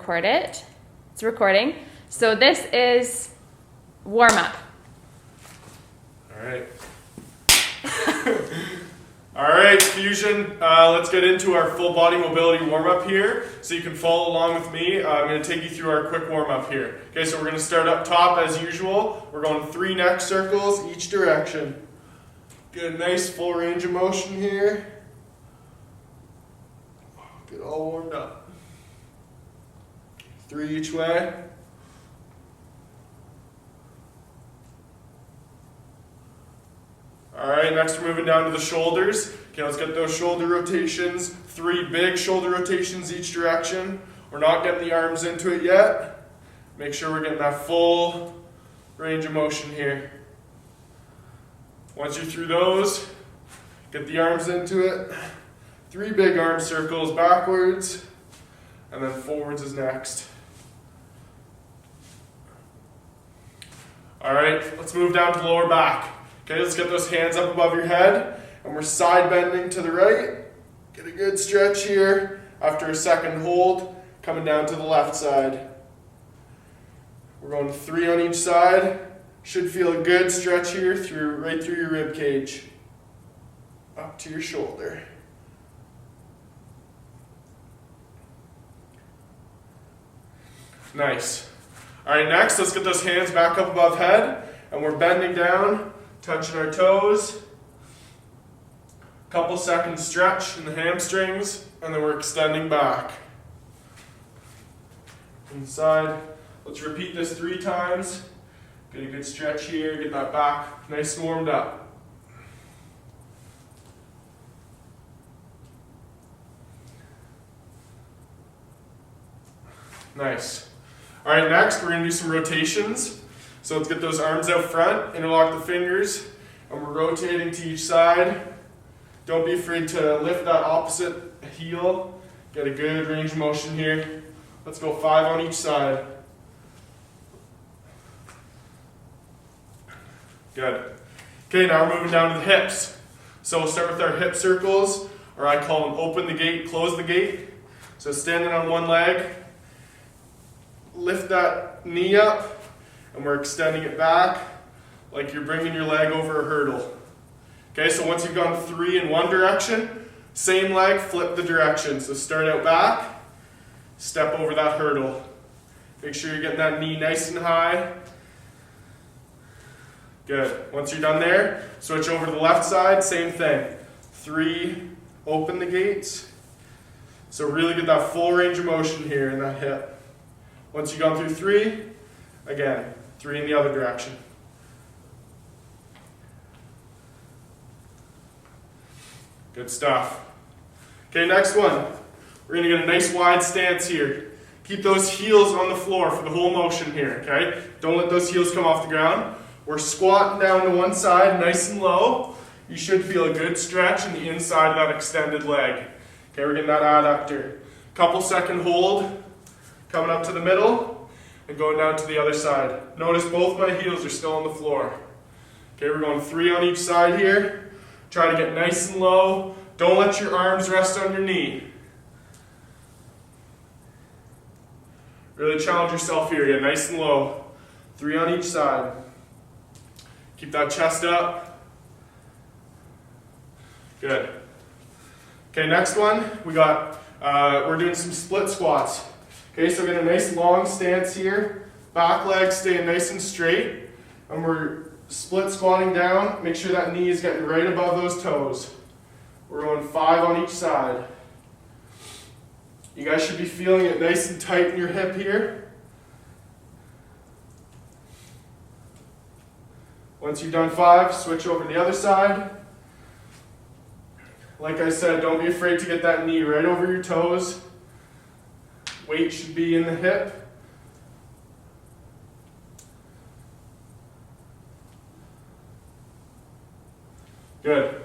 record it. It's recording. So this is warm up. All right. All right, Fusion, let's get into our full body mobility warm-up here. So you can follow along with me. I'm going to take you through our quick warm-up here. Okay, so we're going to start up top as usual. We're going 3 neck circles each direction. Get a nice full range of motion here. Get all warmed up. 3 each way. All right, next we're moving down to the shoulders. Okay, let's get those shoulder rotations. 3 big shoulder rotations each direction. We're not getting the arms into it yet. Make sure we're getting that full range of motion here. Once you're through those, get the arms into it. 3 big arm circles backwards, and then forwards is next. All right, let's move down to the lower back. Okay, let's get those hands up above your head, and we're side bending to the right. Get a good stretch here. After a second hold, coming down to the left side. We're going 3 on each side. Should feel a good stretch here right through your rib cage, up to your shoulder. Nice. All right, next, let's get those hands back up above head, and we're bending down, touching our toes. Couple seconds stretch in the hamstrings, and then we're extending back. Inside. Let's repeat this 3 times. Get a good stretch here, get that back nice and warmed up. Nice. All right, next we're going to do some rotations. So let's get those arms out front, interlock the fingers, and we're rotating to each side. Don't be afraid to lift that opposite heel. Get a good range of motion here. Let's go 5 on each side. Good. Okay, now we're moving down to the hips. So we'll start with our hip circles, or I call them open the gate, close the gate. So standing on one leg, lift that knee up, and we're extending it back like you're bringing your leg over a hurdle. Okay, so once you've gone 3 in one direction, same leg, flip the direction. So start out back, step over that hurdle. Make sure you're getting that knee nice and high. Good. Once you're done there, switch over to the left side, same thing. 3, open the gates. So really get that full range of motion here in that hip. Once you've gone through 3, again, 3 in the other direction. Good stuff. Okay, next one. We're going to get a nice wide stance here. Keep those heels on the floor for the whole motion here, okay? Don't let those heels come off the ground. We're squatting down to one side, nice and low. You should feel a good stretch in the inside of that extended leg. Okay, we're getting that adductor. Couple second hold, coming up to the middle, and going down to the other side. Notice both my heels are still on the floor. Okay, we're going 3 on each side here. Try to get nice and low. Don't let your arms rest on your knee. Really challenge yourself here. Get nice and low. 3 on each side. Keep that chest up. Good. Okay, next one. We're doing some split squats. Okay, so get a nice long stance here. Back leg staying nice and straight. And we're split squatting down. Make sure that knee is getting right above those toes. We're going 5 on each side. You guys should be feeling it nice and tight in your hip here. Once you've done 5, switch over to the other side. Like I said, don't be afraid to get that knee right over your toes. Weight should be in the hip. Good.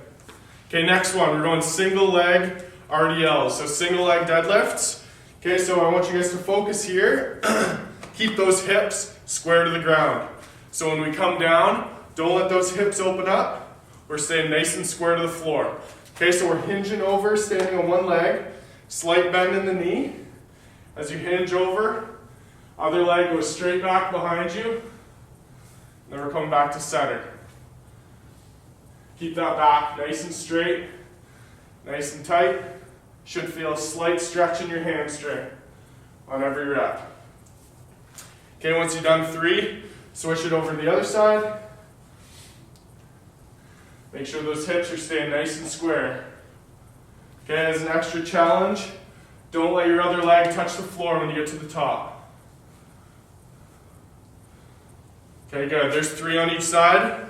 Okay, next one. We're going single leg RDLs, so single leg deadlifts. Okay, so I want you guys to focus here. Keep those hips square to the ground. So when we come down, don't let those hips open up. We're staying nice and square to the floor. Okay, so we're hinging over, standing on one leg, slight bend in the knee, As you hinge over, other leg goes straight back behind you. Then we're coming back to center. Keep that back nice and straight, nice and tight. Should feel a slight stretch in your hamstring on every rep. Okay, once you've done 3, switch it over to the other side. Make sure those hips are staying nice and square. Okay, as an extra challenge, don't let your other leg touch the floor when you get to the top. Okay, good. There's 3 on each side.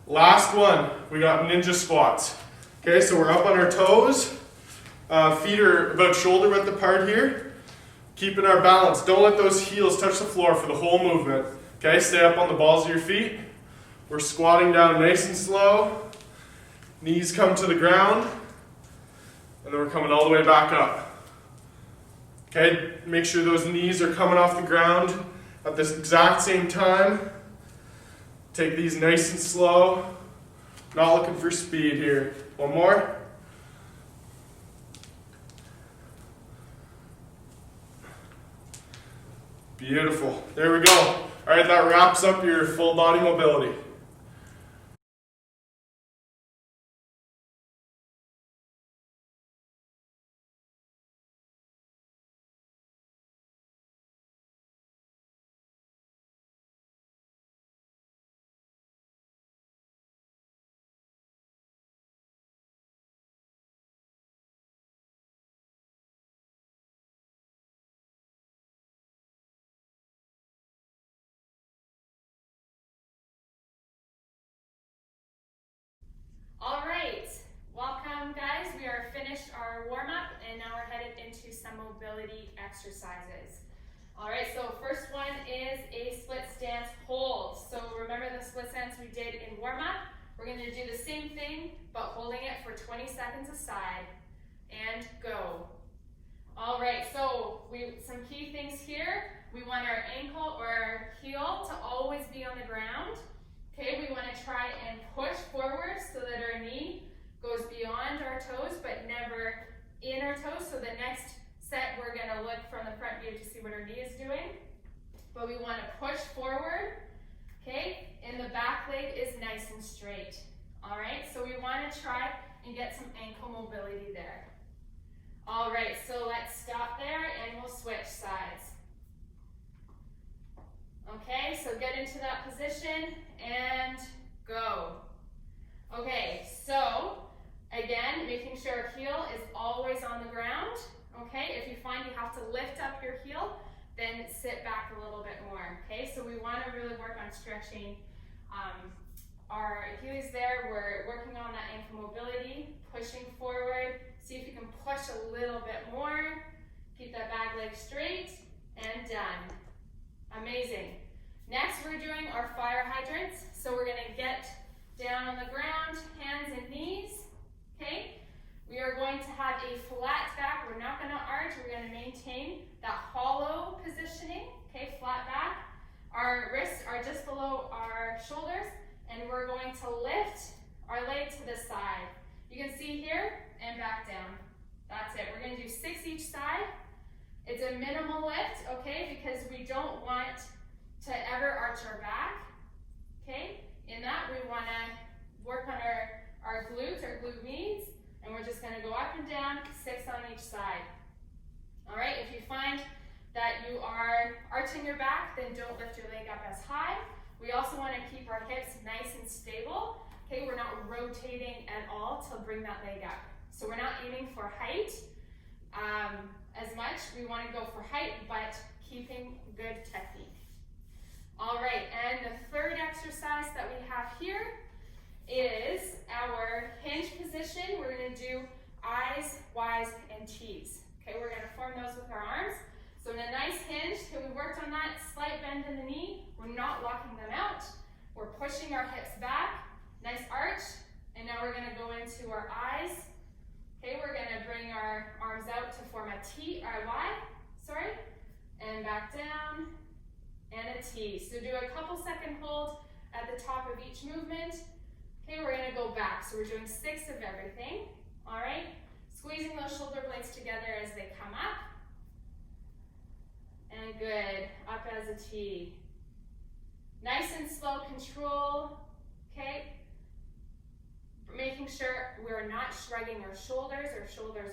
Last one, we got ninja squats. Okay, so we're up on our toes. Feet are about shoulder width apart here. Keeping our balance. Don't let those heels touch the floor for the whole movement. Okay, stay up on the balls of your feet. We're squatting down nice and slow. Knees come to the ground. And then we're coming all the way back up. Okay, make sure those knees are coming off the ground at this exact same time. Take these nice and slow. Not looking for speed here. One more. Beautiful. There we go. All right, that wraps up your full body mobility. All right, welcome guys. We are finished our warm-up and now we're headed into some mobility exercises. All right, so first one is a split stance hold. So remember the split stance we did in warm-up? We're going to do the same thing, but holding it for 20 seconds aside. And go. All right, so some key things here. We want our ankle or our heel to always be on the ground. Okay, we want to try and push forward so that our knee goes beyond our toes, but never in our toes. So the next set, we're going to look from the front view to see what our knee is doing. But we want to push forward, okay? And the back leg is nice and straight. All right, so we want to try and get some ankle mobility there. All right, so let's stop there and we'll switch sides. Okay, so get into that position and go. Okay, so again, making sure our heel is always on the ground. Okay, if you find you have to lift up your heel, then sit back a little bit more. Okay, so we want to really work on stretching our Achilles there. We're working on that ankle mobility, pushing forward. See if you can push a little bit more. Keep that back leg straight and done. Amazing. Next, we're doing our fire hydrants. So we're going to get down on the ground, hands and knees. Okay. We are going to have a flat back. We're not going to arch. We're going to maintain that hollow positioning. Okay, flat back. Our wrists are just below our shoulders, and we're going to lift our leg to the side. You can see here and back down. That's it. We're going to do 6 each side. It's a minimal lift, okay, because we don't want to ever arch our back. Okay, in that we want to work on our glutes, our glute meads, and we're just going to go up and down, 6 on each side. All right, if you find that you are arching your back, then don't lift your leg up as high. We also want to keep our hips nice and stable. Okay, we're not rotating at all to bring that leg up. So we're not aiming for height as much. We want to go for height, but keeping good technique. All right, and the third exercise that we have here is our hinge position. We're going to do I's, Y's, and T's. Okay, we're going to form those with our arms. So in a nice hinge, okay, we worked on that slight bend in the knee. We're not locking them out. We're pushing our hips back. Nice arch. And now we're going to go into our I's. Okay, we're going to bring our arms out to form a T, or a Y, sorry. And back down, and a T. So do a couple second hold at the top of each movement. Okay, we're going to go back. So we're doing 6 of everything. All right, squeezing those shoulder blades together as they come up. good. Up as a T. Nice and slow control, okay? Making sure we're not shrugging our shoulders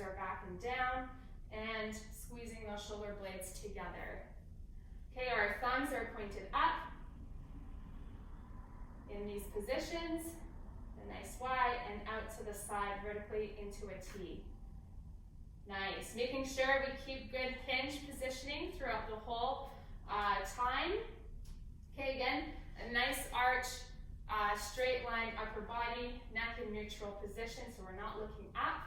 are back and down, and squeezing those shoulder blades together. Okay, our thumbs are pointed up in these positions, a nice Y, and out to the side vertically into a T. Nice. Making sure we keep good hinge positioning throughout the whole time. Okay, again, a nice arch, straight line upper body, neck in neutral position, so we're not looking up.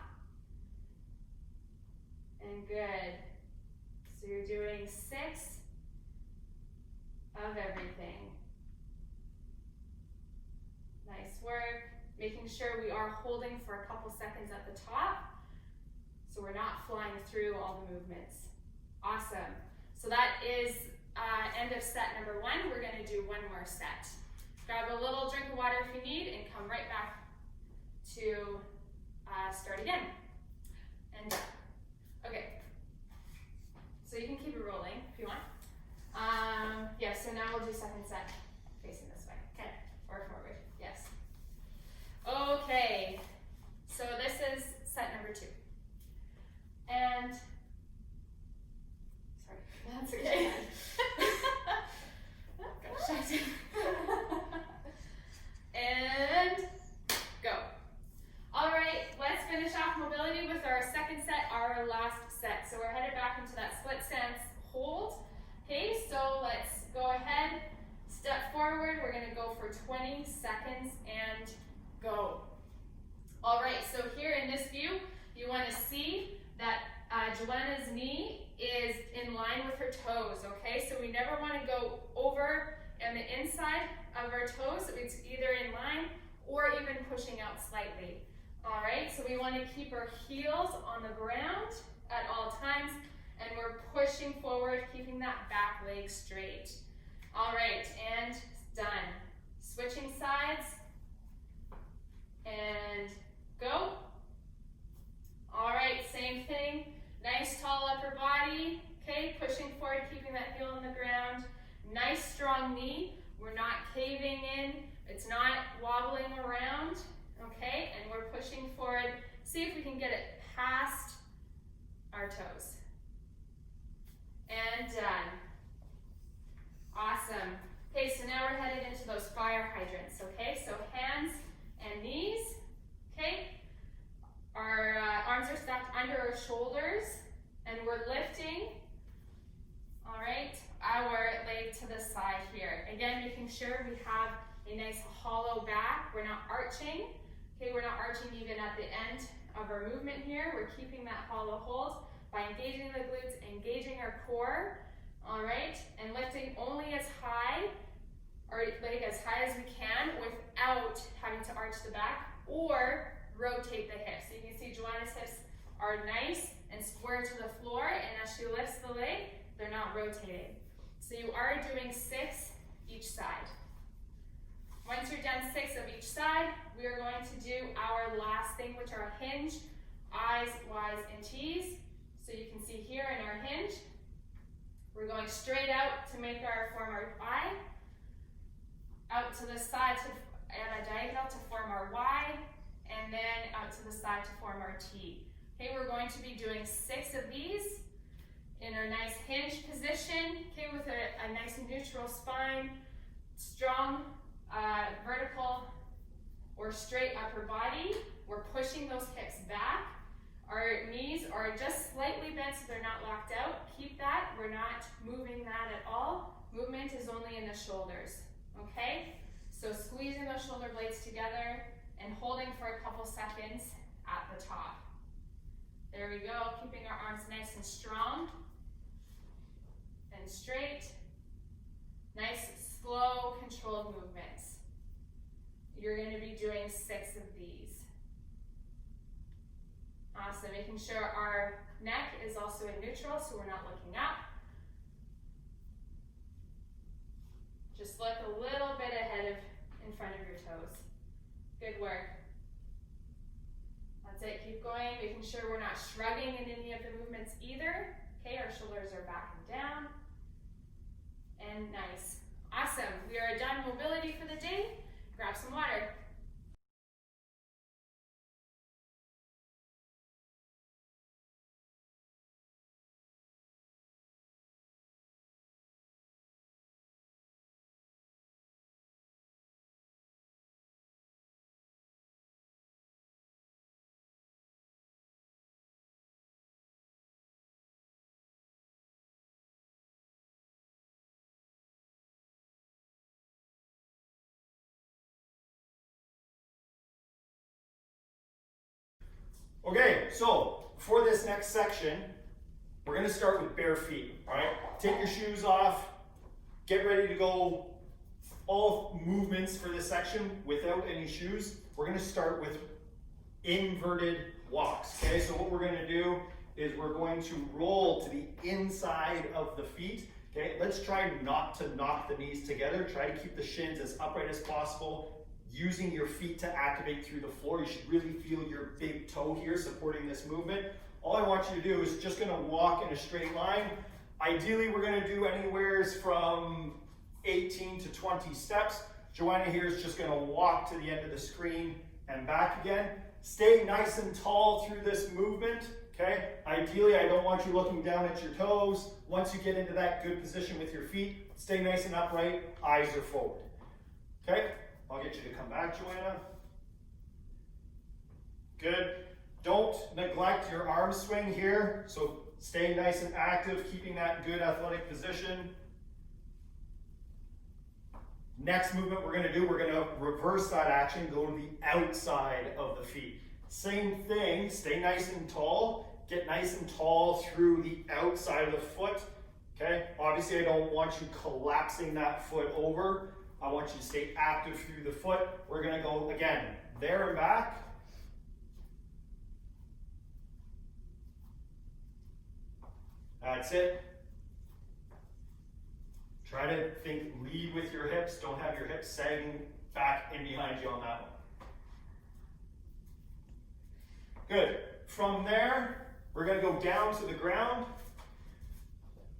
And good. So you're doing 6 of everything. Nice work. Making sure we are holding for a couple seconds at the top, so we're not flying through all the movements. Awesome. So that is end of set number 1. We're going to do one more set. Grab a little drink of water if you need, and come right back to start again. And done. Okay. So you can keep it rolling if you want. Yeah, so now we'll do second set facing this way. Okay, or forward. Yes. Okay, so this is set number 2. And, sorry, that's okay. Got distracted. And go. All right, let's finish off mobility with our second set, our last set. So we're headed back into that split stance hold. Okay, so let's go ahead, step forward. We're gonna go for 20 seconds and go. All right, so here in this view, you wanna see that Joanna's knee is in line with her toes, okay? So we never wanna go over on the inside of our toes, so it's either in line or even pushing out slightly. All right, so we wanna keep our heels on the ground at all times, and we're pushing forward, keeping that back leg straight. All right, and done. Switching sides, and go. All right, same thing. Nice tall upper body, okay? Pushing forward, keeping that heel on the ground. Nice strong knee. We're not caving in. It's not wobbling around, okay? And we're pushing forward. See if we can get it past our toes. And done. Awesome. Okay, so now we're headed into those fire hydrants, okay? So hands and knees, okay? Our arms are stacked under our shoulders, and we're lifting, all right, our leg to the side here. Again, making sure we have a nice hollow back. We're not arching, okay? We're not arching even at the end of our movement here. We're keeping that hollow hold by engaging the glutes, engaging our core, all right? And lifting only as high, or leg as high as we can without having to arch the back or rotate the hips. So you can see Joanna's hips are nice and square to the floor, and as she lifts the leg, they're not rotating. So you are doing 6 each side. Once you're done 6 of each side, we are going to do our last thing, which are hinge, I's, Y's, and T's. So you can see here in our hinge, we're going straight out to form our I, out to the side at a diagonal to form our Y, and then out to the side to form our T. Okay, we're going to be doing 6 of these in our nice hinge position, okay, with a nice neutral spine, strong vertical or straight upper body. We're pushing those hips back. Our knees are just slightly bent so they're not locked out. Keep that. We're not moving that at all. Movement is only in the shoulders, okay? So squeezing those shoulder blades together and holding for a couple seconds at the top. There we go, keeping our arms nice and strong and straight. Nice, slow, controlled movements. You're going to be doing 6 of these. Awesome, making sure our neck is also in neutral so we're not looking up. Just look a little bit in front of your toes. Good work. That's it, keep going, making sure we're not shrugging in any of the movements either. Okay, our shoulders are back and down. Okay, so for this next section, we're gonna start with bare feet, all right? Take your shoes off, get ready to go all movements for this section without any shoes. We're gonna start with inverted walks, okay? So what we're gonna do is we're going to roll to the inside of the feet, okay? Let's try not to knock the knees together. Try to keep the shins as upright as possible, using your feet to activate through the floor. You should really feel your big toe here supporting this movement. All I want you to do is just gonna walk in a straight line. Ideally, we're gonna do anywhere from 18 to 20 steps. Joanna here is just gonna walk to the end of the screen and back again. Stay nice and tall through this movement, okay? Ideally, I don't want you looking down at your toes. Once you get into that good position with your feet, stay nice and upright, eyes are forward, okay? I'll get you to come back, Joanna. Good. Don't neglect your arm swing here, so stay nice and active, keeping that good athletic position. Next movement we're gonna do, we're gonna reverse that action, go to the outside of the feet. Same thing, stay nice and tall, get nice and tall through the outside of the foot, okay? Obviously I don't want you collapsing that foot over. I want you to stay active through the foot. We're gonna go again, there and back. That's it. Try to think, lead with your hips. Don't have your hips sagging back and behind you on that one. Good. From there, we're going to go down to the ground.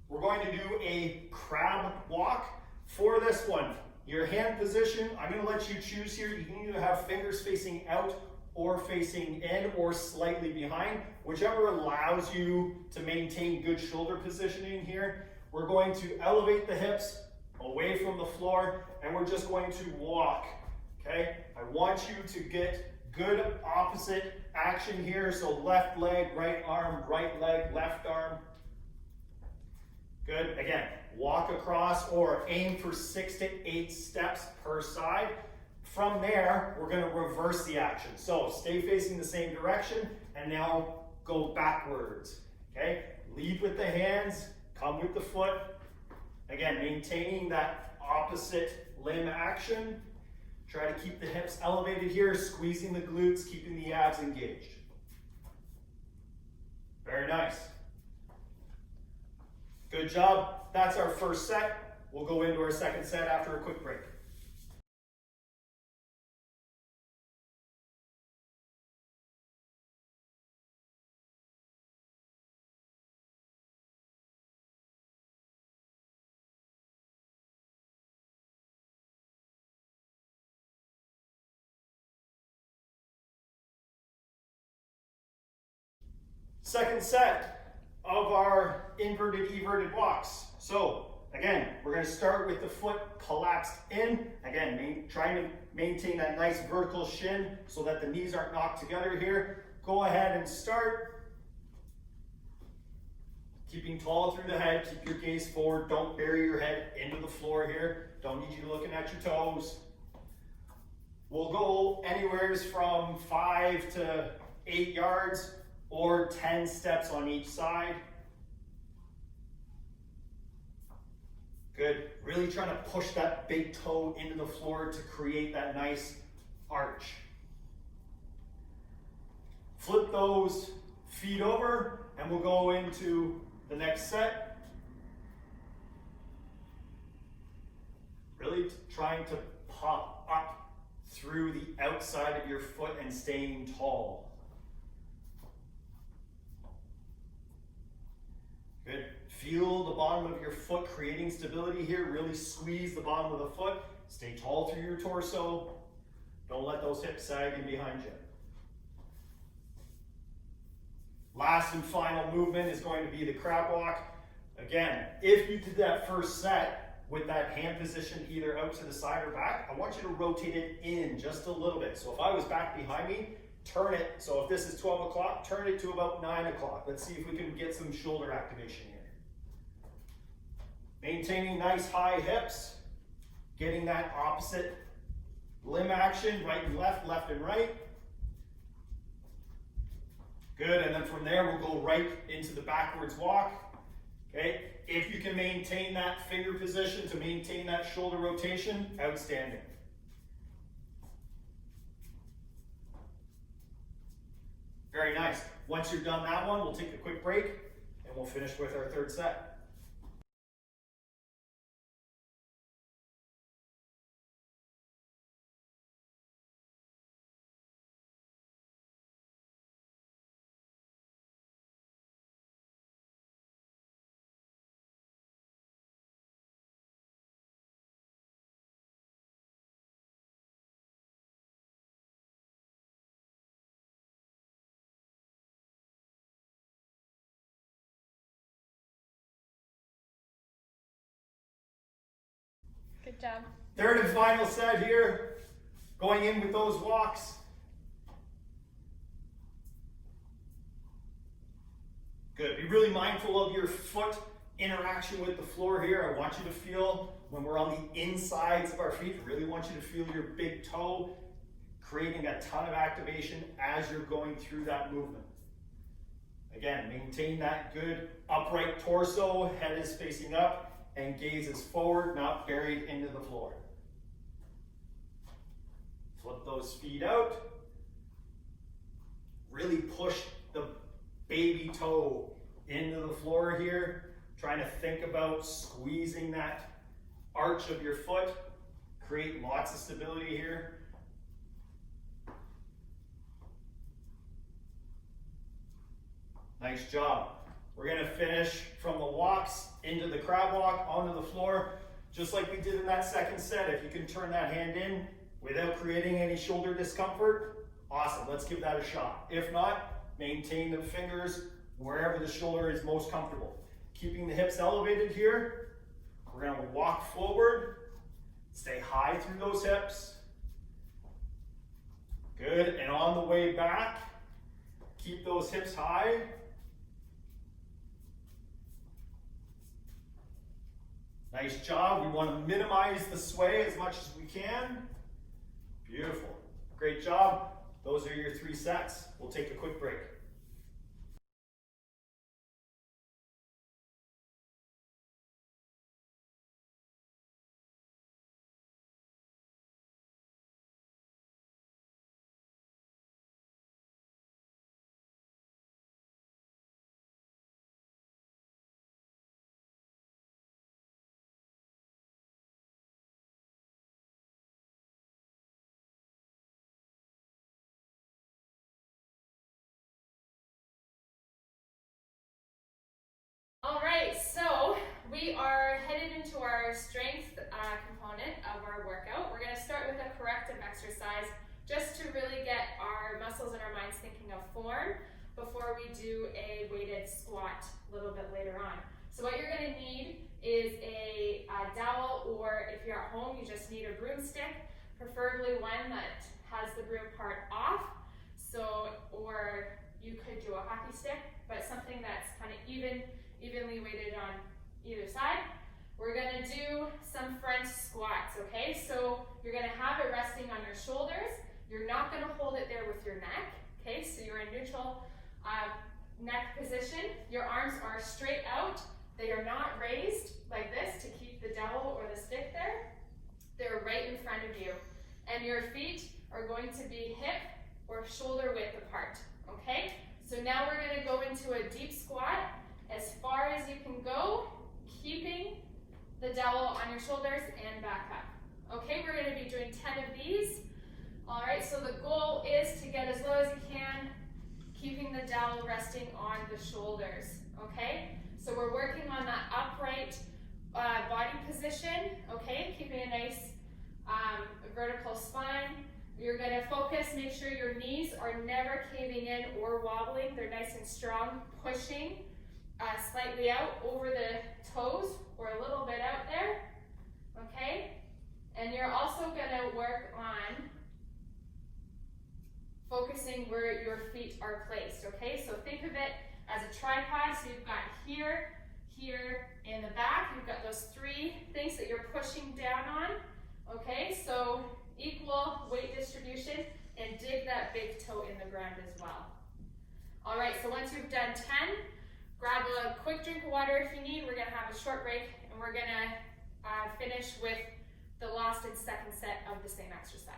We're going to do a crab walk. For this one, your hand position, I'm going to let you choose here. You can either have fingers facing out or facing in or slightly behind, whichever allows you to maintain good shoulder positioning here. We're going to elevate the hips away from the floor, and we're just going to walk, okay? I want you to get good opposite action here. So left leg, right arm, right leg, left arm. Good. Again, walk across or aim for 6 to 8 steps per side. From there, we're going to reverse the action. So stay facing the same direction and now go backwards, okay? Lead with the hands. Come with the foot. Again, maintaining that opposite limb action. Try to keep the hips elevated here, squeezing the glutes, keeping the abs engaged. Very nice. Good job. That's our first set. We'll go into our second set after a quick break. Second set of our inverted everted walks. So again, we're going to start with the foot collapsed in. Again, trying to maintain that nice vertical shin so that the knees aren't knocked together here. Go ahead and start. Keeping tall through the head, keep your gaze forward. Don't bury your head into the floor here. Don't need you looking at your toes. We'll go anywhere from 5 to 8 yards. Or 10 steps on each side. Good. Really trying to push that big toe into the floor to create that nice arch. Flip those feet over and we'll go into the next set. Really trying to pop up through the outside of your foot and staying tall. Good. Feel the bottom of your foot creating stability here. Really squeeze the bottom of the foot. Stay tall through your torso. Don't let those hips sag in behind you. Last and final movement is going to be the crab walk. Again, if you did that first set with that hand position either out to the side or back, I want you to rotate it in just a little bit. So if I was back behind me, turn it, so if this is 12 o'clock, turn it to about 9 o'clock. Let's see if we can get some shoulder activation here. Maintaining nice high hips, getting that opposite limb action, right and left and right. Good, and then from there we'll go right into the backwards walk. Okay, if you can maintain that finger position to maintain that shoulder rotation, outstanding. Very nice. Once you're done that one, we'll take a quick break and we'll finish with our third set. Good job. Third and final set here, going in with those walks. Good, be really mindful of your foot interaction with the floor here. I want you to feel when we're on the insides of our feet, I really want you to feel your big toe creating a ton of activation as you're going through that movement. Again, maintain that good upright torso, head is facing up, and gaze is forward, not buried into the floor. Flip those feet out. Really push the baby toe into the floor here. Trying to think about squeezing that arch of your foot. Create lots of stability here. Nice job. We're gonna finish from the walks into the crab walk onto the floor, just like we did in that second set. If you can turn that hand in without creating any shoulder discomfort, awesome, let's give that a shot. If not, maintain the fingers wherever the shoulder is most comfortable. Keeping the hips elevated here, we're gonna walk forward, stay high through those hips. Good, and on the way back, keep those hips high. Nice job. We want to minimize the sway as much as we can. Beautiful. Great job. Those are your 3 sets. We'll take a quick break. Alright, so we are headed into our strength component of our workout. We're going to start with a corrective exercise just to really get our muscles and our minds thinking of form before we do a weighted squat a little bit later on. So what you're going to need is a dowel, or if you're at home, you just need a broomstick, preferably one that has the broom part off. So, or you could do a hockey stick, but something that's kind of evenly weighted on either side. We're gonna do some front squats, okay? So you're gonna have it resting on your shoulders. You're not gonna hold it there with your neck, okay? So you're in neutral neck position. Your arms are straight out. They are not raised like this to keep the dowel or the stick there. They're right in front of you. And your feet are going to be hip or shoulder width apart, okay? So now we're gonna go into a deep squat as far as you can go, keeping the dowel on your shoulders and back up. Okay, we're gonna be doing 10 of these. All right, so the goal is to get as low as you can, keeping the dowel resting on the shoulders, okay? So we're working on that upright body position, okay? Keeping a nice vertical spine. You're gonna focus, make sure your knees are never caving in or wobbling. They're nice and strong, pushing slightly out over the toes or a little bit out there, okay? And you're also gonna work on focusing where your feet are placed, okay? So think of it as a tripod. So you've got here, here, in the back. You've got those 3 things that you're pushing down on, okay? So equal weight distribution, and dig that big toe in the ground as well. All right, so once you've done 10, grab a quick drink of water if you need. We're gonna have a short break, and we're gonna finish with the last and second set of the same exercise.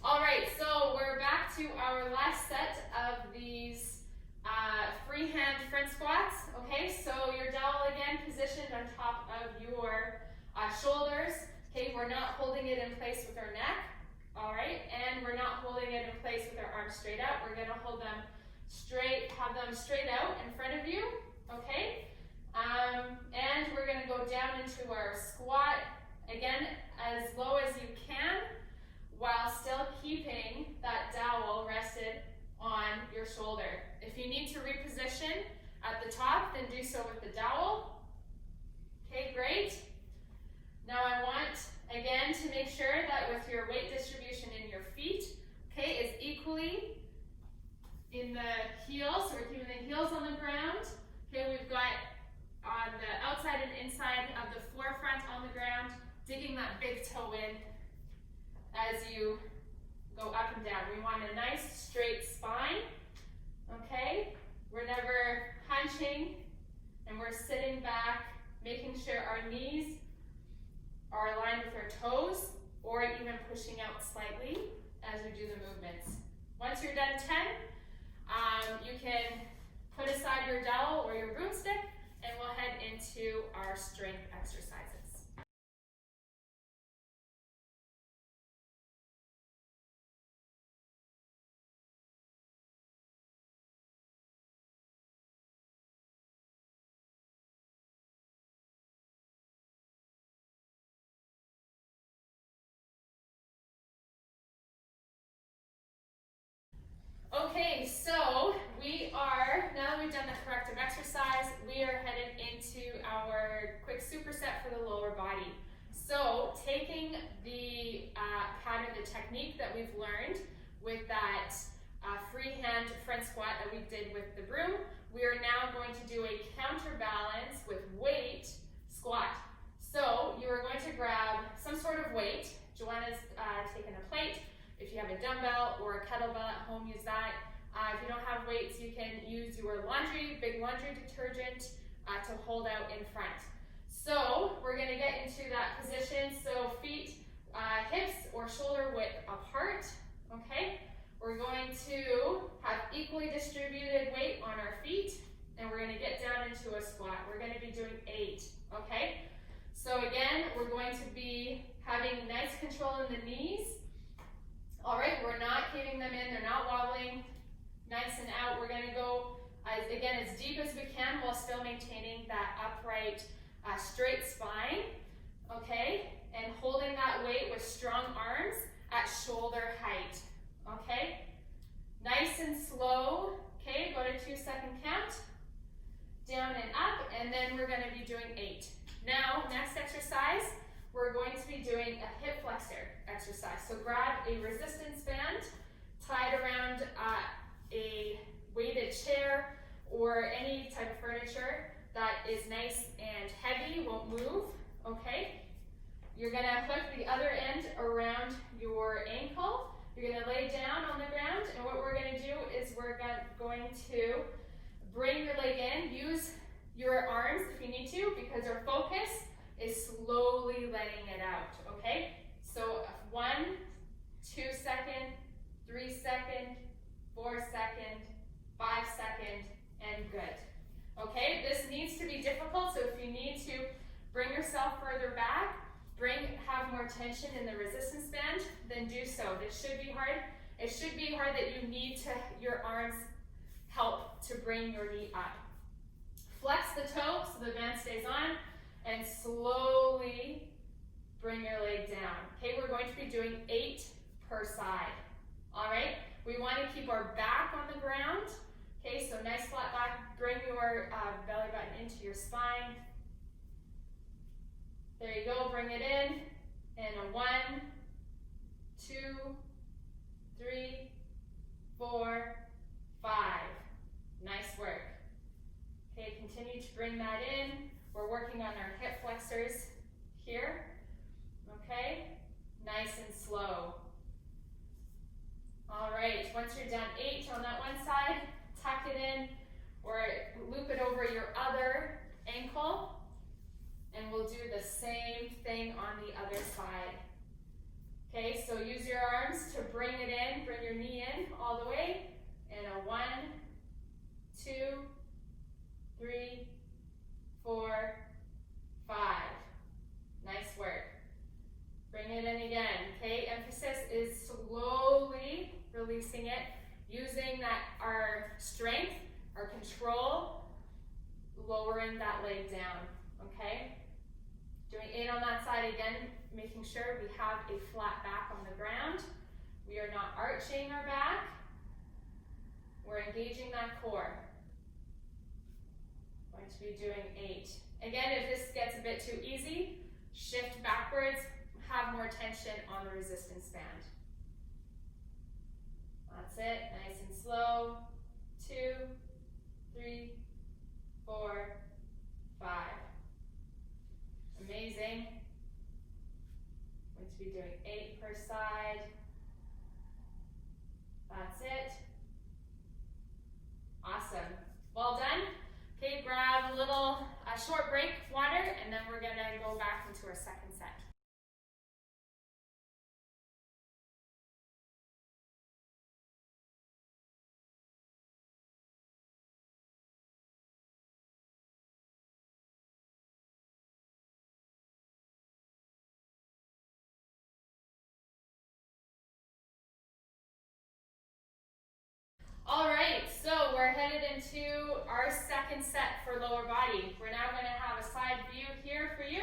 All right, so we're back to our last set of these freehand front squats. Okay, so your dowel again positioned on top of your shoulders. Okay, we're not holding it in place with our neck. All right, and we're not holding it in place with our arms straight out. We're gonna hold them straight, have them straight out in front of you. Okay, and we're gonna go down into our squat again as low as you can, while still keeping that dowel rested on your shoulder. If you need to reposition at the top, then do so with the dowel. Okay, great. Now I want, again, to make sure that with your weight distribution in your feet, okay, is equally in the heels. So we're keeping the heels on the ground. Okay, we've got on the outside and inside of the forefront on the ground, digging that big toe in as you go up and down. We want a nice straight spine, okay? We're never hunching, and we're sitting back, making sure our knees are aligned with our toes, or even pushing out slightly as we do the movements. Once you're done 10, you can put aside your dowel or your broomstick, and we'll head into our strength exercises. Okay, so now that we've done the corrective exercise, we are headed into our quick superset for the lower body. So taking the pattern, the technique that we've learned with that freehand front squat that we did with the broom, we are now going to do a counterbalance with weight squat. So you are going to grab some sort of weight. Joanna's taken a plate. If you have a dumbbell or a kettlebell at home, use that. If you don't have weights, you can use your big laundry detergent to hold out in front. So we're gonna get into that position. So feet, hips or shoulder width apart, okay? We're going to have equally distributed weight on our feet, and we're gonna get down into a squat. We're gonna be doing 8, okay? So again, we're going to be having nice control in the knees. All right, we're not keeping them in, they're not wobbling, nice and out. We're gonna go, as deep as we can while still maintaining that upright, straight spine, okay? And holding that weight with strong arms at shoulder height, okay? Nice and slow, okay? Go to 2-second count, down and up, and then we're gonna be doing 8. Now, next exercise, we're going to be doing a hip flexor exercise. So grab a resistance band tied around a weighted chair or any type of furniture that is nice and heavy, won't move, okay? You're gonna hook the other end around your ankle. You're gonna lay down on the ground, and what we're gonna do is we're going to bring your leg in, use your arms if you need to, because our focus is slowly letting it out, okay? So 1, 2 second, 3 second, 4 second, 5 second, and good. Okay, this needs to be difficult, so if you need to bring yourself further back, have more tension in the resistance band, then do so. This should be hard. It should be hard that you need your arms help to bring your knee up. Flex the toe so the band stays on, and slowly bring your leg down. Okay, we're going to be doing 8 per side. All right, we want to keep our back on the ground. Okay, so nice flat back. Bring your belly button into your spine. There you go, bring it in. And a 1, 2, 3, 4, 5. Nice work. Okay, continue to bring that in. We're working on our hip flexors here. Okay, nice and slow. All right, once you're done 8 on that one side, tuck it in or loop it over your other ankle, and we'll do the same thing on the other side. Okay, so use your arms to bring it in, bring your knee in all the way, and a 1, 2, 3, 4, 5. Nice work. Bring it in again. Okay, emphasis is slowly releasing it, using our strength, our control, lowering that leg down. Okay, doing 8 on that side again, making sure we have a flat back on the ground. We are not arching our back. We're engaging that core. Going to be doing 8. Again, if this gets a bit too easy, shift backwards, have more tension on the resistance band. That's it, nice and slow. 2, 3, 4, 5. Amazing. Going to be doing 8 per side. That's it. Awesome. Well done. Okay, grab a short break of water, and then we're gonna go back into our second set. All right, so we're headed into our second set for lower body. We're now going to have a side view here for you.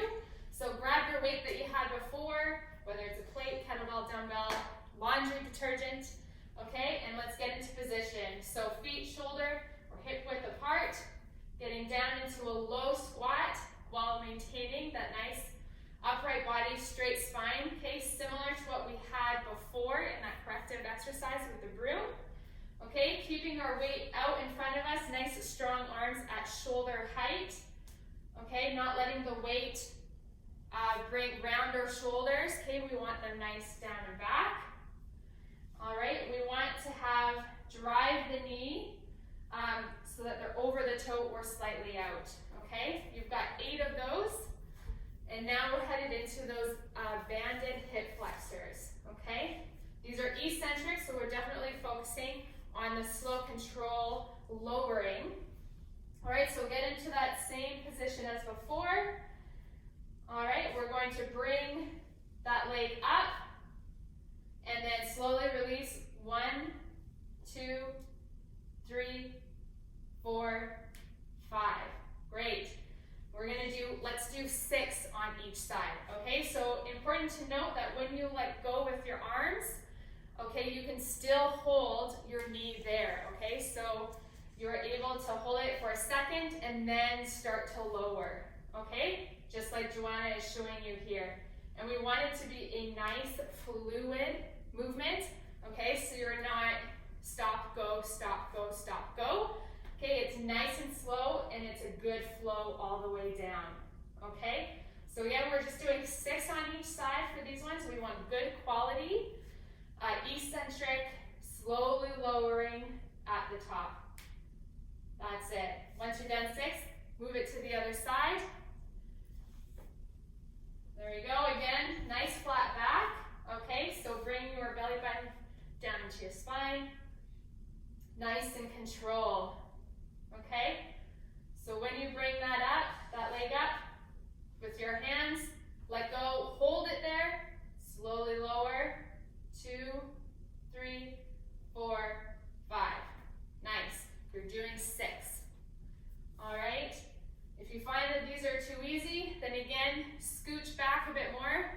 So grab your weight that you had before, whether it's a plate, kettlebell, dumbbell, laundry detergent, okay? And let's get into position. So feet, shoulder, or hip width apart, getting down into a low squat while maintaining that nice upright body, straight spine, okay? Similar to what we had before in that corrective exercise with the broom. Okay, keeping our weight out in front of us, nice strong arms at shoulder height. Okay, not letting the weight bring round our shoulders. Okay, we want them nice down and back. All right, we want to have drive the knee so that they're over the toe or slightly out. Okay, you've got 8 of those. And now we're headed into those banded hip flexors. Okay, these are eccentric, so we're definitely focusing on the slow control lowering. All right, so get into that same position as before. All right, we're going to bring that leg up and then slowly release 1, 2, 3, 4, 5. Great. We're gonna let's do 6 on each side. Okay, so important to note that when you let go with your arms, okay, you can still hold your knee there, okay? So you're able to hold it for a second and then start to lower, okay? Just like Joanna is showing you here. And we want it to be a nice fluid movement, okay? So you're not stop, go, stop, go, stop, go. Okay, it's nice and slow and it's a good flow all the way down, okay? So again, we're just doing 6 on each side for these ones. We want good quality. Eccentric, slowly lowering at the top. That's it. Once you're done 6, move it to the other side. There you go. Again, nice flat back. Okay, so bring your belly button down into your spine. Nice and control. Okay, so when you bring that up, that leg up, with your hands, let go, hold it there, slowly lower. 2, 3, 4, 5. Nice. You're doing 6. All right. If you find that these are too easy, then again, scooch back a bit more,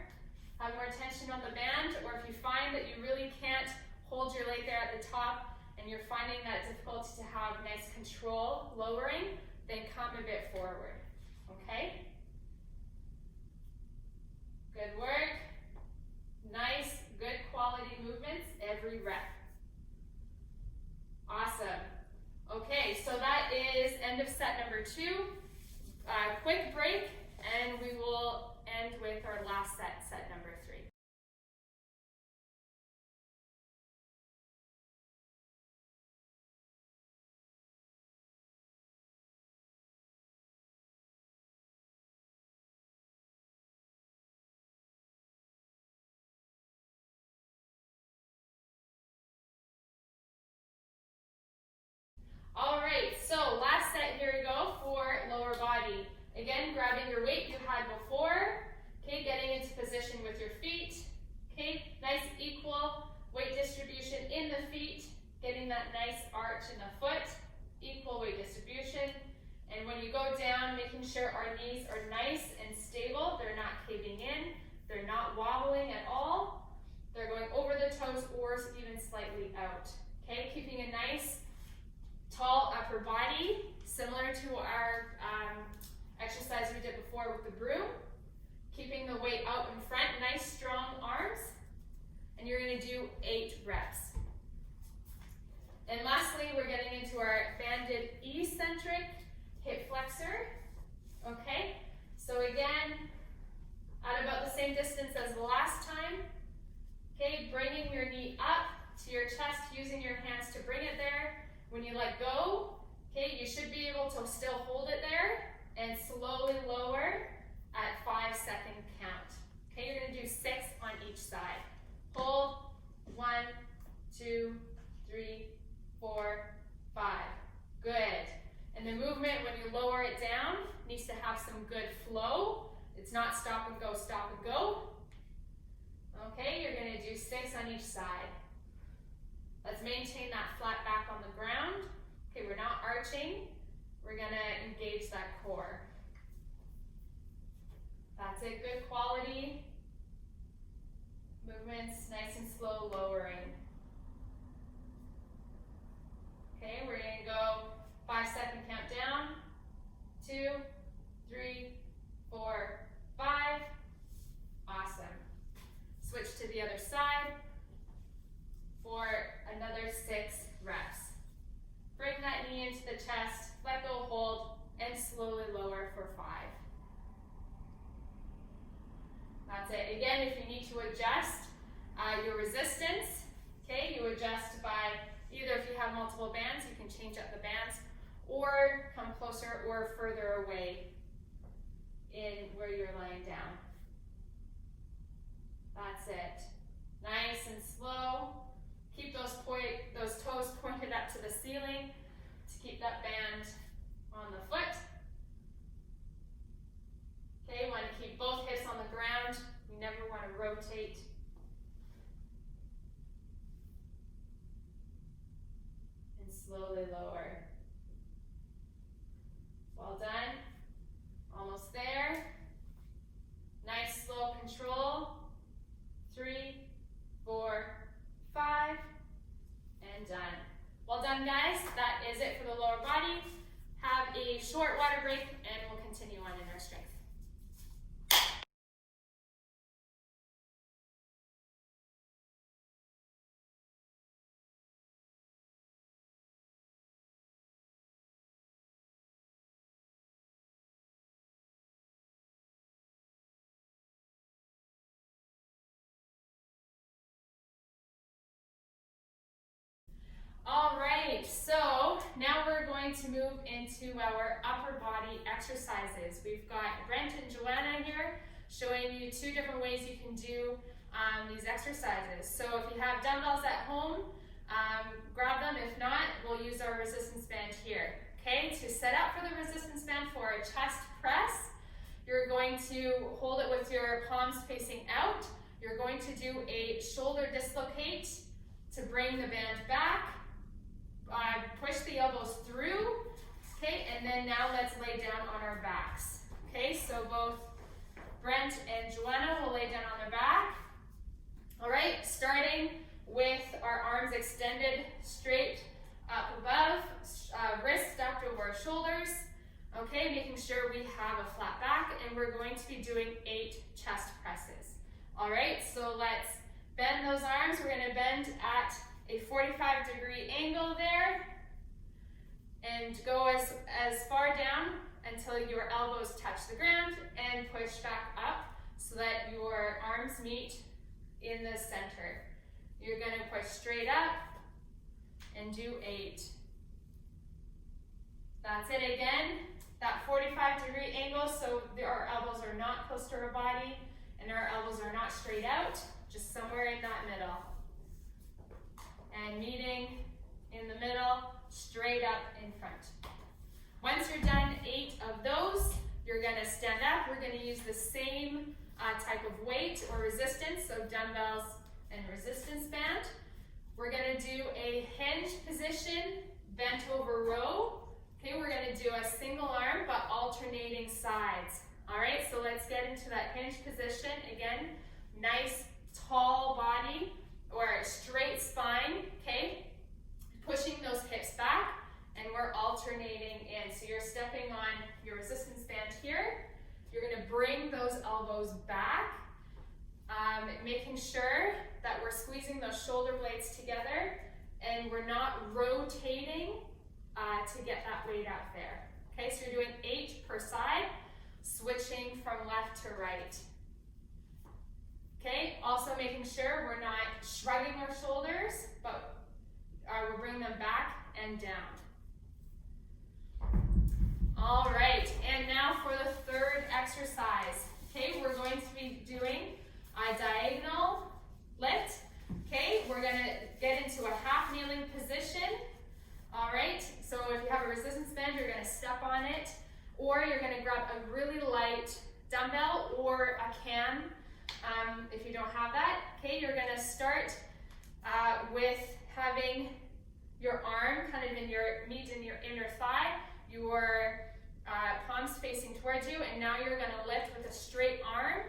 have more tension on the band, or if you find that you really can't hold your leg there at the top and you're finding that difficult to have nice control lowering, then come a bit forward. Okay? Good work. Nice, good quality movements every rep. Awesome. Okay, so that is end of set number 2. Quick break, and we will end with our last set, set number 3. All right, so last set, here we go for lower body. Again, grabbing your weight you had before, okay, getting into position with your feet, okay, nice equal weight distribution in the feet, getting that nice arch in the foot, equal weight distribution, and when you go down, making sure our knees are nice and stable, they're not caving in, they're not wobbling at all, they're going over the toes or even slightly out, okay, keeping a nice tall upper body, similar to our exercise we did before with the broom. Keeping the weight out in front, nice strong arms. And you're going to do 8 reps. And lastly, we're getting into our banded eccentric hip flexor. Okay, so again, at about the same distance as the last time. Okay, bringing your knee up to your chest, using your hands to bring it there. When you let go, okay, you should be able to still hold it there and slowly lower at 5-second count. Okay, you're going to do 6 on each side. Hold, 1, 2, 3, 4, 5. Good. And the movement, when you lower it down, needs to have some good flow. It's not stop and go, stop and go. Okay, you're going to do 6 on each side. Let's maintain that flat back on the ground. Okay, we're not arching. We're gonna engage that core. That's it, good quality movements, nice and slow lowering. Okay, we're gonna go 5-second count down. 2, 3, 4, 5. Awesome. Switch to the other side for another 6 reps. Bring that knee into the chest, let go, hold, and slowly lower for 5. That's it. Again, if you need to adjust your resistance, okay, you adjust by either if you have multiple bands, you can change up the bands, or come closer or further away in where you're laying down. That's it. Nice and slow. Keep those toes pointed up to the ceiling to keep that band on the foot. Okay, want to keep both hips on the ground. You never want to rotate. And slowly lower. Well done. Almost there. Nice slow control. 3, 4, 5, and done. Well done, guys. That is it for the lower body. Have a short water break and we'll continue on in our strength. All right, so now we're going to move into our upper body exercises. We've got Brent and Joanna here showing you 2 different ways you can do these exercises. So if you have dumbbells at home, grab them. If not, we'll use our resistance band here. Okay, to set up for the resistance band for a chest press, you're going to hold it with your palms facing out. You're going to do a shoulder dislocate to bring the band back. Push the elbows through, okay, and then now let's lay down on our backs. Okay, so both Brent and Joanna will lay down on their back. All right, starting with our arms extended straight up above, wrists stacked over our shoulders. Okay, making sure we have a flat back, and we're going to be doing 8 chest presses. All right, so let's Bend those arms. We're going to bend at a 45-degree angle there. And go as far down until your elbows touch the ground and push back up so that your arms meet in the center. You're going to push straight up and do 8. That's it again. That 45-degree angle, so our elbows are not close to our body and our elbows are not straight out, just somewhere in that middle. And meeting in the middle, straight up in front. Once you're done 8 of those, you're going to stand up. We're going to use the same type of weight or resistance, so dumbbells and resistance band. We're going to do a hinge position, bent over row. Okay, we're going to do a single arm but alternating sides. All right, so let's get into that hinge position. Again, nice tall body or straight spine, okay? Pushing those hips back, and we're alternating in. So you're stepping on your resistance band here. You're going to bring those elbows back, making sure that we're squeezing those shoulder blades together, and we're not rotating to get that weight out there. Okay, so you're doing 8 per side, switching from left to right. Okay, also making sure we're not shrugging our shoulders, but we'll bring them back and down. All right, and now for the third exercise. Okay, we're going to be doing a diagonal lift. Okay, we're going to get into a half kneeling position. All right, so if you have a resistance band, you're going to step on it, or you're going to grab a really light dumbbell or a can if you don't have that. Okay, you're going to start with having your arm kind of meet in your inner thigh, your palms facing towards you, and now you're going to lift with a straight arm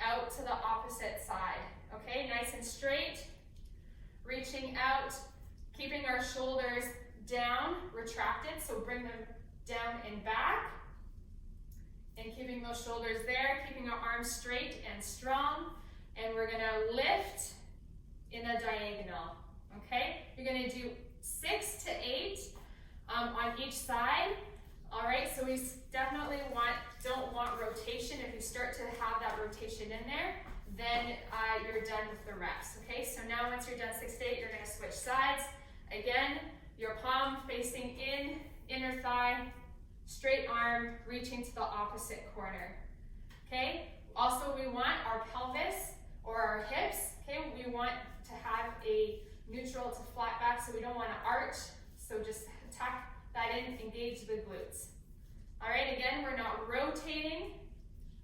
out to the opposite side. Okay, nice and straight, reaching out, keeping our shoulders down, retracted, so bring them down and back, and keeping those shoulders there, keeping our arms straight and strong, and we're going to lift in a diagonal. Okay, you're going to do 6 to 8 on each side. All right, so we definitely don't want rotation. If you start to have that rotation in there, then you're done with the reps. Okay, so now once you're done 6 to 8, you're going to switch sides. Again, your palm facing in, inner thigh, straight arm reaching to the opposite corner. Okay, also we want our pelvis or our hips, okay, we want to have a neutral to flat back, so we don't want to arch, so just tuck that in, engage the glutes. All right, again, we're not rotating,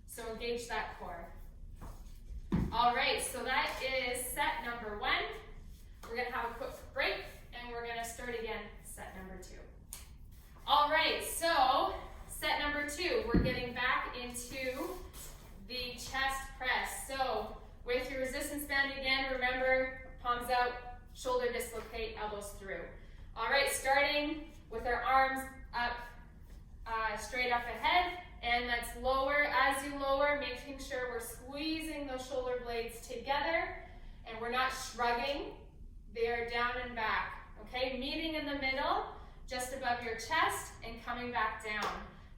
so engage that core. All right, so that is set number 1. We're going to have a quick break, and we're going to start again set number 2. All right, so set number 2, we're getting back into the chest press. So with your resistance band again, remember, palms out, shoulder dislocate, elbows through. All right, starting with our arms up, straight up ahead, and let's lower. As you lower, making sure we're squeezing those shoulder blades together, and we're not shrugging. They're down and back, okay? Meeting in the middle, just above your chest, and coming back down.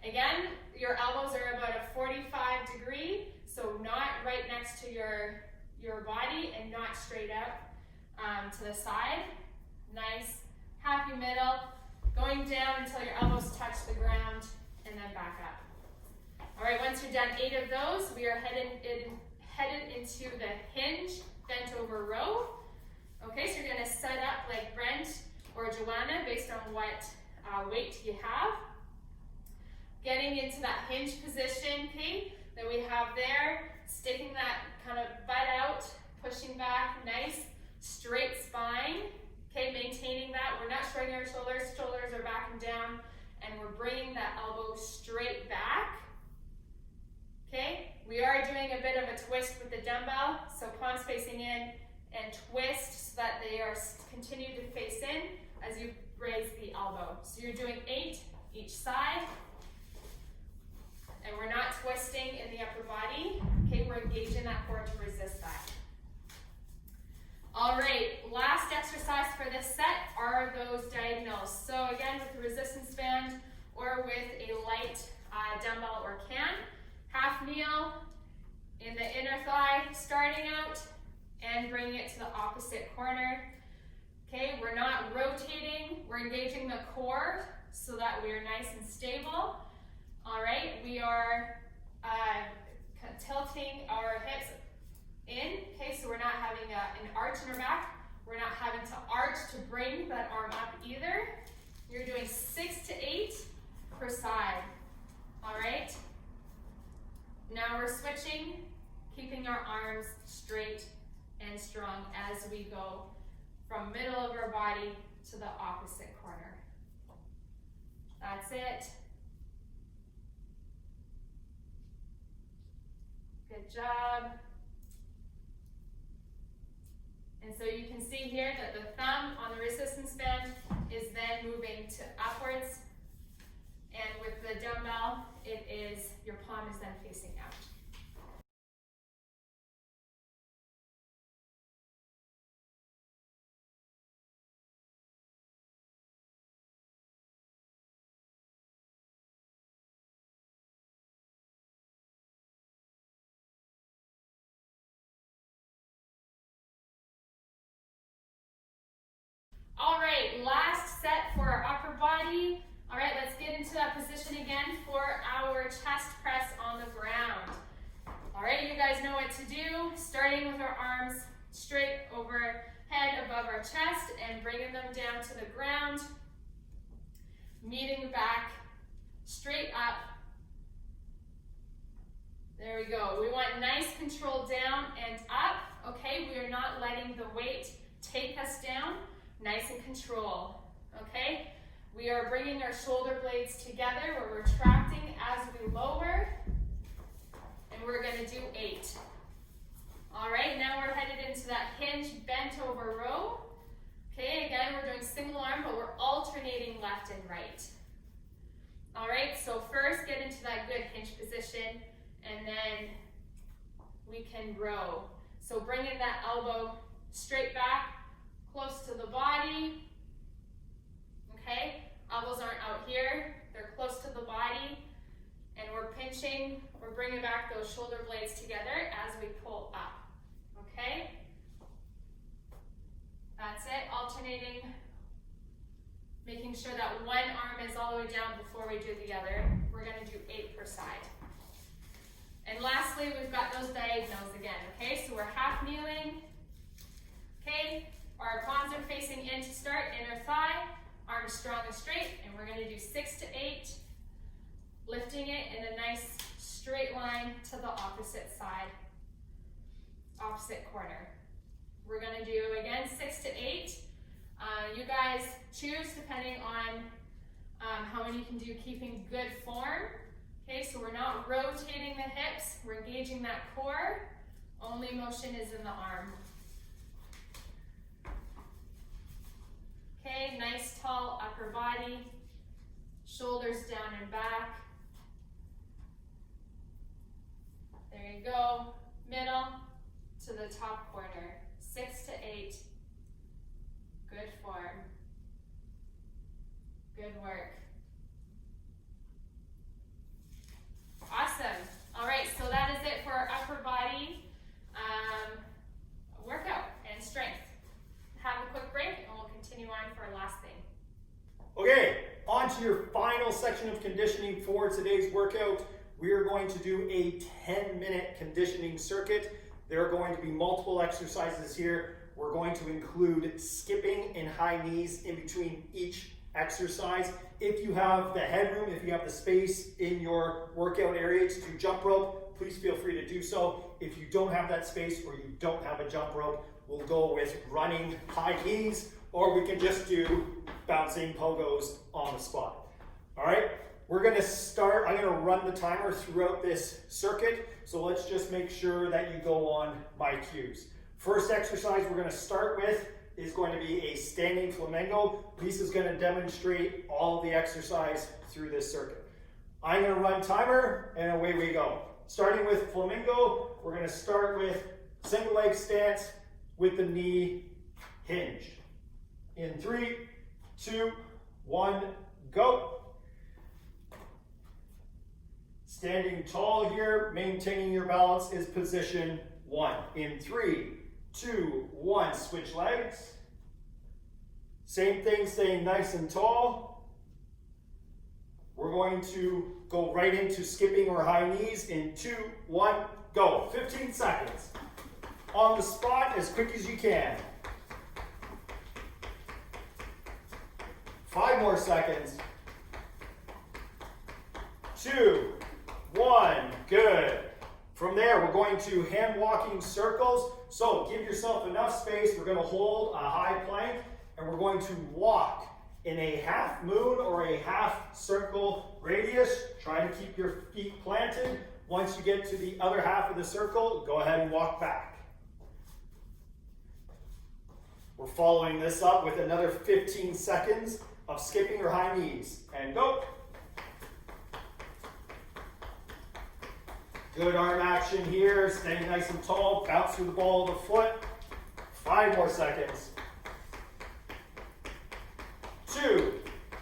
Again, your elbows are about a 45 degree, so not right next to your body and not straight up to the side. Nice, happy middle, going down until your elbows touch the ground, and then back up. All right, once you're done 8 of those, we are headed into the hinge bent over row. Okay, so you're going to set up like Brent or Joanna based on what weight you have. Getting into that hinge position, okay, that we have there, sticking that kind of butt out, pushing back, nice straight spine. Okay, maintaining that. We're not shrugging our shoulders. Shoulders are back and down, and we're bringing that elbow straight back. Okay, we are doing a bit of a twist with the dumbbell, so palms facing in and twist so that they are continue to face in as you raise the elbow. So you're doing 8 each side, and we're not twisting in the upper body. Okay, we're engaging that core to resist that. All right, last exercise for this set are those diagonals. So again, with the resistance band or with a light dumbbell or can, half kneel in the inner thigh, starting out, and bringing it to the opposite corner. Okay, we're not rotating, we're engaging the core so that we are nice and stable. All right, we are tilting our hips in, okay, so we're not having an arch in our back. We're not having to arch to bring that arm up either. You're doing 6 to 8 per side, all right? Now we're switching, keeping our arms straight and strong as we go from middle of our body to the opposite corner. That's it. Good job. And so you can see here that the thumb on the resistance band is then moving to upwards. And with the dumbbell, your palm is then facing out. All right, last set for our upper body. All right, let's get into that position again for our chest press on the ground. All right, you guys know what to do. Starting with our arms straight overhead above our chest and bringing them down to the ground. Meeting back, straight up. There we go. We want nice control down and up. Okay, we are not letting the weight take us down. Nice and control, okay? We are bringing our shoulder blades together. We're retracting as we lower, and we're gonna do 8. All right, now we're headed into that hinge bent over row. Okay, again, we're doing single arm, but we're alternating left and right. All right, so first get into that good hinge position, and then we can row. So bringing that elbow straight back, close to the body, okay? Elbows aren't out here, they're close to the body, and we're pinching, we're bringing back those shoulder blades together as we pull up, okay? That's it, alternating, making sure that one arm is all the way down before we do the other. We're gonna do 8 per side. And lastly, we've got those diagonals again, okay? So we're half kneeling, okay? Our palms are facing in to start, inner thigh, arms strong and straight, and we're gonna do 6 to 8, lifting it in a nice straight line to the opposite side, opposite corner. We're gonna do, again, 6 to 8. You guys choose depending on how many you can do, keeping good form. Okay, so we're not rotating the hips, we're engaging that core, only motion is in the arm. Okay, nice tall upper body, shoulders down and back. There you go, middle to the top corner, 6 to 8. Good form, good work. Awesome. All right, so that is it for our upper body workout and strength. Have a quick break and we'll continue on for our last thing. Okay, on to your final section of conditioning for today's workout. We are going to do a 10-minute conditioning circuit. There are going to be multiple exercises here. We're going to include skipping and high knees in between each exercise. If you have the headroom, if you have the space in your workout area to do jump rope, please feel free to do so. If you don't have that space or you don't have a jump rope, we'll go with running high knees, or we can just do bouncing pogos on the spot. All right, we're gonna start. I'm gonna run the timer throughout this circuit, so let's just make sure that you go on my cues. First exercise we're gonna start with is going to be a standing flamingo. Lisa's gonna demonstrate all of the exercise through this circuit. I'm gonna run timer and away we go. Starting with flamingo, we're gonna start with single leg stance with the knee hinge. In 3, 2, 1, go. Standing tall here, maintaining your balance is position 1. In 3, 2, 1, switch legs. Same thing, staying nice and tall. We're going to go right into skipping or high knees in 2, 1, go. 15 seconds. On the spot as quick as you can. 5 more seconds. 2, 1, good. From there, we're going to hand walking circles. So give yourself enough space. We're going to hold a high plank and we're going to walk in a half moon or a half circle radius. Try to keep your feet planted. Once you get to the other half of the circle, go ahead and walk back. We're following this up with another 15 seconds of skipping or high knees. And go. Good arm action here, staying nice and tall, bounce through the ball of the foot. 5 more seconds. 2,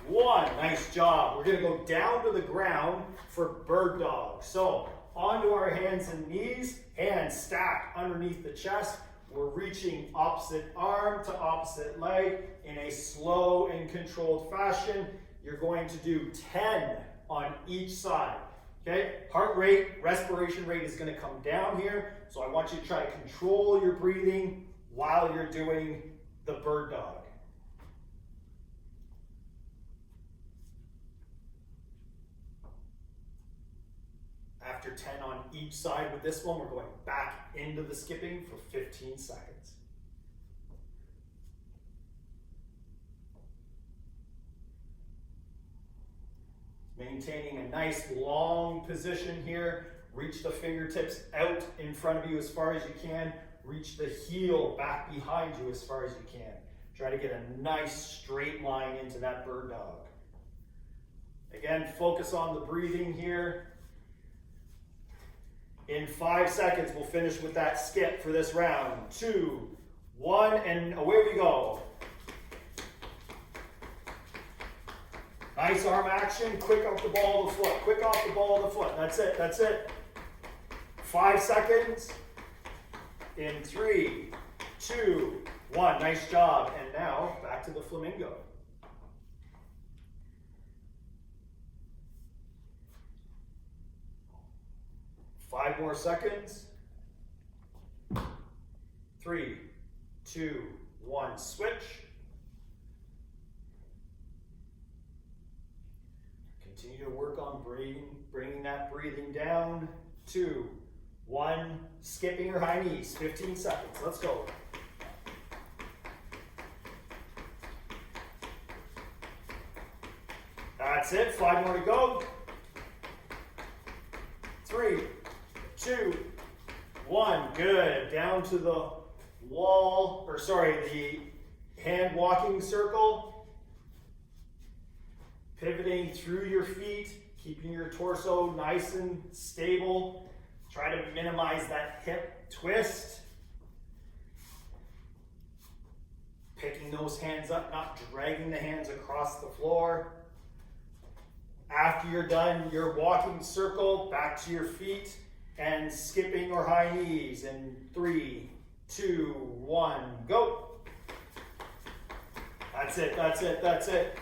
1, nice job. We're gonna go down to the ground for bird dog. So, onto our hands and knees, hands stacked underneath the chest. We're reaching opposite arm to opposite leg in a slow and controlled fashion. You're going to do 10 on each side. Okay, heart rate, respiration rate is going to come down here. So I want you to try to control your breathing while you're doing the bird dog. After 10 on each side with this one, we're going back into the skipping for 15 seconds. Maintaining a nice long position here. Reach the fingertips out in front of you as far as you can. Reach the heel back behind you as far as you can. Try to get a nice straight line into that bird dog. Again, focus on the breathing here. In 5 seconds, we'll finish with that skip for this round. 2, 1, and away we go. Nice arm action, quick off the ball of the foot, quick off the ball of the foot. That's it, that's it. 5 seconds. In 3, 2, 1, nice job. And now, back to the flamingo. Five more seconds. 3, 2, 1, switch. Continue to work on bringing that breathing down. 2, 1, skipping or high knees. 15 seconds. Let's go. That's it. 5 more to go. 3, 2, 1. Good. Down to the wall, or sorry, the hand walking circle. Pivoting through your feet, keeping your torso nice and stable. Try to minimize that hip twist. Picking those hands up, not dragging the hands across the floor. After you're done your walking circle, back to your feet and skipping or high knees. In 3, 2, 1, go. That's it, that's it, that's it.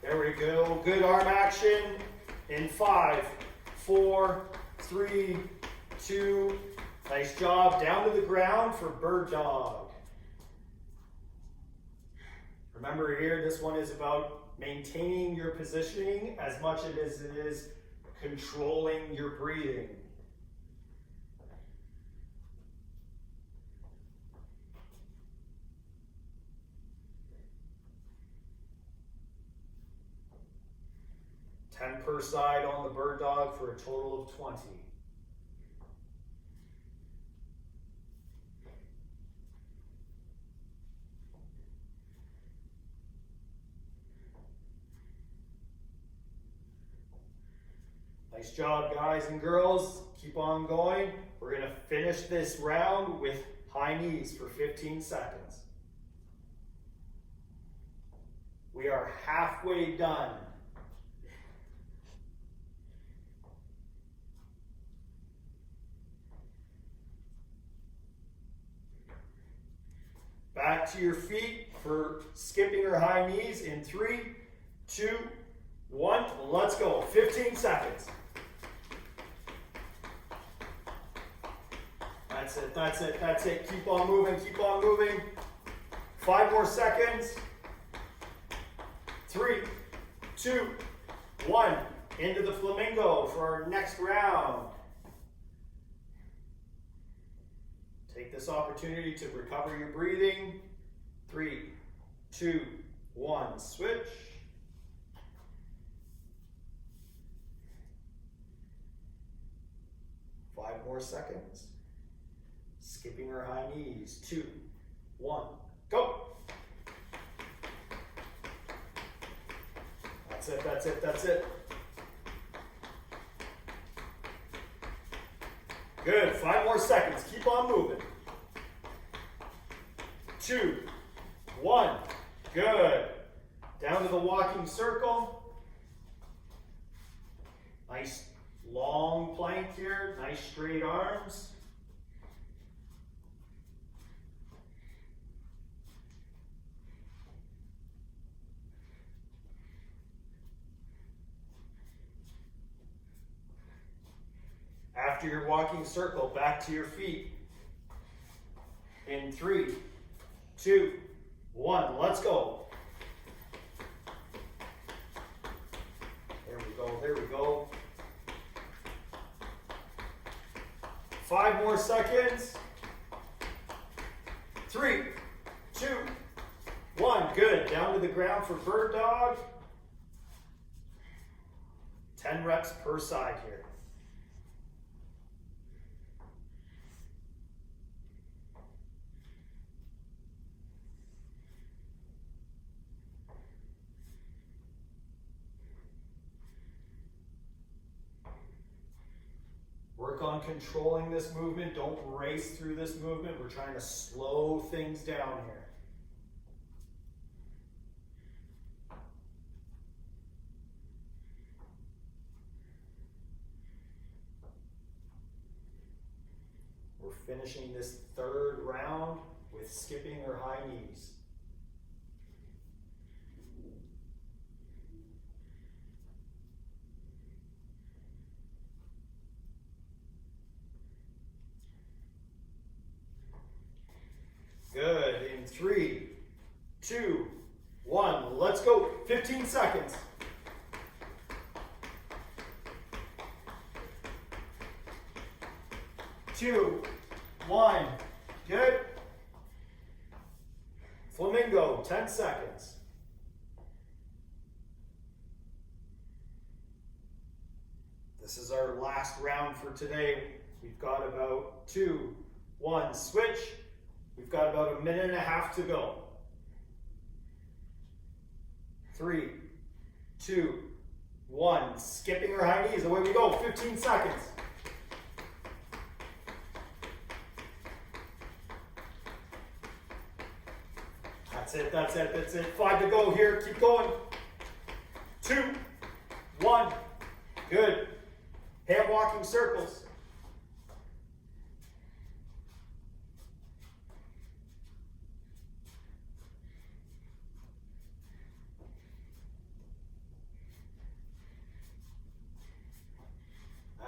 There we go. Good arm action. In 5, 4, 3, 2. Nice job. Down to the ground for bird dog. Remember here, this one is about maintaining your positioning as much as it is controlling your breathing. Ten per side on the bird dog for a total of 20. Nice Nice job, guys and girls. Keep on going. We're gonna finish this round with high knees for 15 seconds. We are halfway done. Back to your feet for skipping or high knees in 3, 2, 1. Let's go. 15 seconds. That's it, that's it, that's it. Keep on moving, keep on moving. 5 more seconds. 3, 2, 1. Into the flamingo for our next round. Take this opportunity to recover your breathing. 3, 2, 1. Switch. Five more seconds. Skipping or high knees. 2, 1. Go. That's it, that's it, that's it. Good. 5 more seconds. Keep on moving. 2, 1. Good. Down to the walking circle. Nice long plank here. Nice straight arms. After your walking circle, back to your feet. In 3, 2, 1. Let's go. There we go, there we go. 5 more seconds. 3, 2, 1. Good. Down to the ground for bird dog. 10 reps per side here. Work on controlling this movement. Don't race through this movement. We're trying to slow things down here. We're finishing this third round with skipping or high knees. Good. In 3, 2, 1. Let's go. 15 seconds. 2, 1. Good. Flamingo, 10 seconds. This is our last round for today. We've got about 2, 1. Switch. We've got about 1.5 minutes to go. 3, 2, 1. Skipping or high knees. Away we go. 15 seconds. That's it, that's it, that's it. 5 to go here. Keep going. 2, 1. Good. Hand walking circles.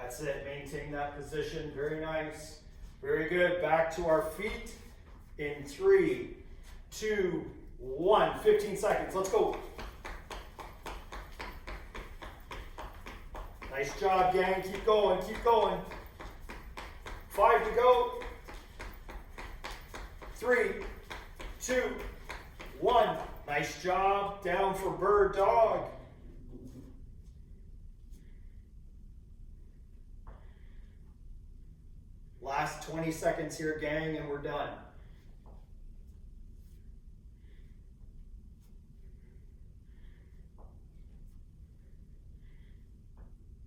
That's it. Maintain that position. Very nice. Very good. Back to our feet in 3, 2, 1. 15 seconds. Let's go. Nice job, gang. Keep going. Keep going. 5 to go. 3, 2, 1. Nice job. Down for bird dog. Last 20 seconds here, gang, and we're done.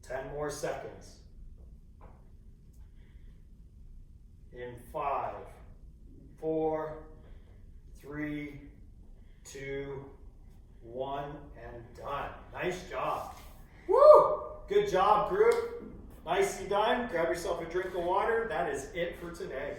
10 10 more seconds. In 5, 4, 3, 2, 1, and done. Nice job. Woo! Good job, group. Nicely done. Grab yourself a drink of water. That is it for today.